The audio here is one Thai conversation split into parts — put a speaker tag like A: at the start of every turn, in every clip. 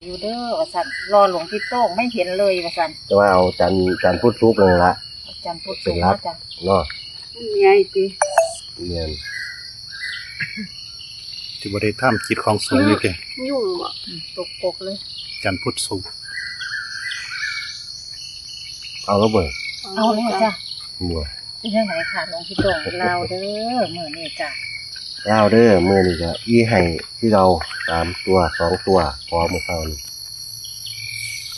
A: อยู่เด้อว่าซั่นรอหลวงพี่โต้งไม่เห็นเลยว่าซั่น
B: จะว่าเอาจันพุทธซุกนั่นละ
A: อาจารย์พูด
B: เป็นรัก
A: จ้ะ
B: เนาะ
C: มันใหญ่ติ
B: เรียน
D: ที่บริถ้ำจิตของสูงนี่เด้
C: ยุ่งบ่
A: ตกปกเลย
D: จันพุทธสูง
B: เอาแล้วเบิ่ง
A: เอาเลยจ้ะ
B: บัว
A: เป็นยังไงค่ะหลวงพี่โต้งลาวเด้อมื้อนี้จ้ะ
B: เล่าเด้อมือนี่ก็อีให้ที่เรา3 ตัว 2 ตัวพอมือเท่านี้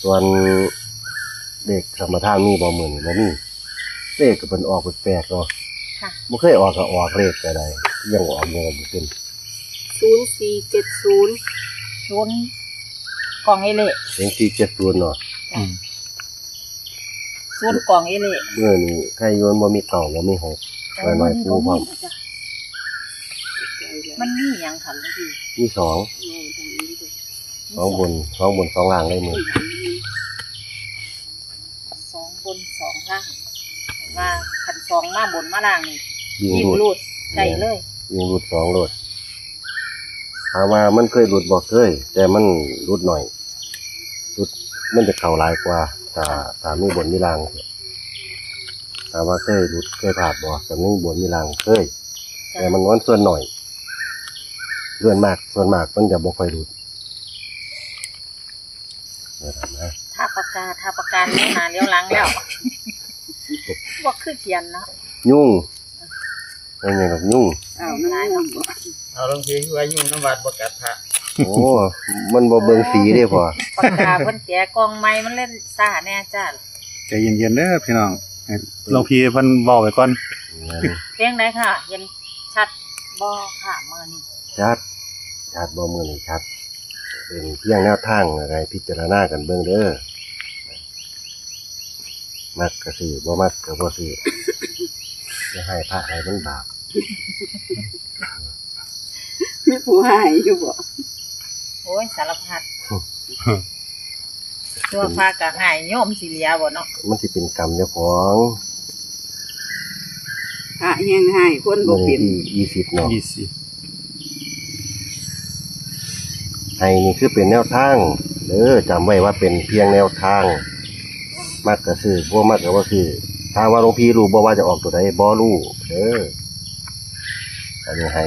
B: ส่วนเด็กธรรมทานมีบ่มื้อนี่บ่มีเลขก็เพิ่นออกแปลกๆเนาะ
A: ค่ะ
B: บ่เคยออกก็ออกเลขก็ได้ยังออกบ่เป็น
C: 0470
A: ชุนกล่องเอเล่
B: เสียง470เนาะ
D: อืม
A: ชุนกล่องเอเล่
B: มื้อนี้ใครโยนบ่มีเก่าบ่มีหก ไว้ไว้ปูพร้อม
A: มันมีหยังค่ะหลวงพี่
B: มี2 2บน2ล่างได้มื้อ
A: สองบนสองล่างว่าคันสองมาบนมาล่างนี่
B: ยิง
A: ยิง
B: รูด
A: รูดได้เลย
B: ยิงรูด2โลดถามว่ามันเคยหลุดบ่เคยแต่มันหลุดหน่อยหลุดมันจะเข้าหลายกว่าถ้ามีบนมีล่างถามว่าเคยหลุดเคยผ่านบ่แต่มีบนมีล่างเคย
A: จ้ะ
B: แต่มันน้อยส่วนหน่อยส่วนมากมันจะบ่ค่อยหลุดนะ
A: ถ้าประกาศเลี้ยวหน้าเลี้ยวหลังแล้วบ่คือเขียนเนาะ
B: ยุ่งเป็นไงกับยุ่ง
C: อ้าวมันยุ่งบ่
E: เอาลงทีว่ายุ่งน้ำวัดบกัดพระ
B: โอ้ มันบ่เบิ่งสีเด้พอ
A: ปากกาเพิ่นแกะกล่องไม้มันเล่นซ่าแน่จ้า
D: ใจเย็นๆเด้อพี่น้องให้หลวงพี่เพิ่นเว้าไว้ก่อน
A: เพียงไหนค่ะ เห็นชัดบ่ค่ะมื้อนี้
B: ชัดบ่มื้อนี้ชัดเป็นเพียงแนวทางอะไรพิจารณากันเบิ่งเด้อมักก็ซื้อบ่มักก็บ่ซื้อจะให้พระให้มันบาป
C: มีผู้ให้อยู่บ่
A: โอ้ยสารพัดตัวพาก็หายโยมสิเหลียบ่เนาะ
B: มันสิเป็นกรรมเจ้าของ
C: พระแฮงให้คนบ่
B: มื้อ
C: เป็น
B: ที่20เนาะ
D: 20
B: ให้นี่คือเป็นแนวทางเด้อจำไว้ว่าเป็นเพียงแนวทางมักก็ซื้อบ่มักก็บ่ซื้อถ้าว่าหลวงพี่รู้บ่ว่าจะออกตัวใดบ่รู้เด้ออันนี้ให้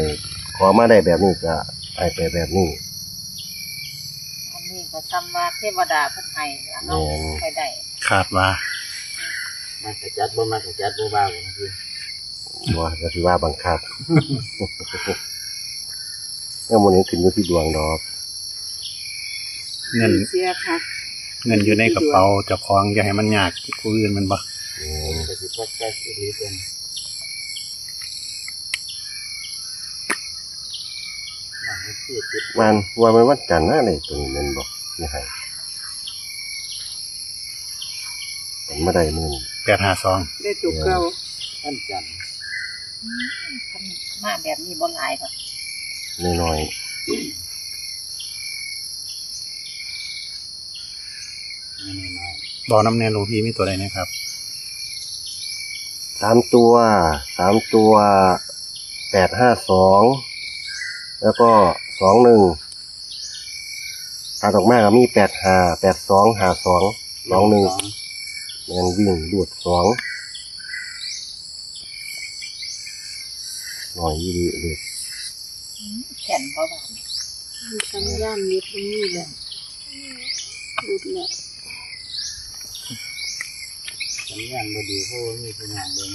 B: ขอมาได้แบบนี้ก็ให้ไปแบบนี้
A: อันนี้ก็ซ้ำว่าเทวดาเพิ่นให้ล่ะเนาะไปได้
D: ขาดว่า
E: มากระจัดบ่มากระจัดบ่บ้าบ่คือ
B: บ่ก็สิว่าบังคับ แล้วมื้อนี้ขึ้นอยู่ที่ดวงดอก
D: เงิน
C: เสียค่ะ
D: เงินอยู่ในกระเป๋าเจ้าของอย่าให้มันยากผู้อื่นมันบ่
E: กระสิพักแก้อีหลีเป็นหลังที่จุด
B: ว่ามันวันจันทร์นะนี่ตัวนี้แม่นบ่สิให้มันมาได้มื้อนี้
D: 852
C: ได้ตัวเก่า
E: ท่านจันทร์
A: เพิ่นมาแบบนี้บ่หลายดอก
B: น้อย
E: นี่น้อย
D: บอกน้ำแน่หลวงพี่มีตัวใดนะครับ
B: ๆ3 ตัว852แล้วก็21ถ้าออกมาก็มี85 82 52 21แม่นวิ่งรูด2น้อยอีหลีเด้อ
A: แข็งบ่บาด
C: มีสัญญาณนิดนี้แหละรุดแล้ว
E: สัญญาณบ่ดีเพราะว่ามีผู้นางเบิ่ง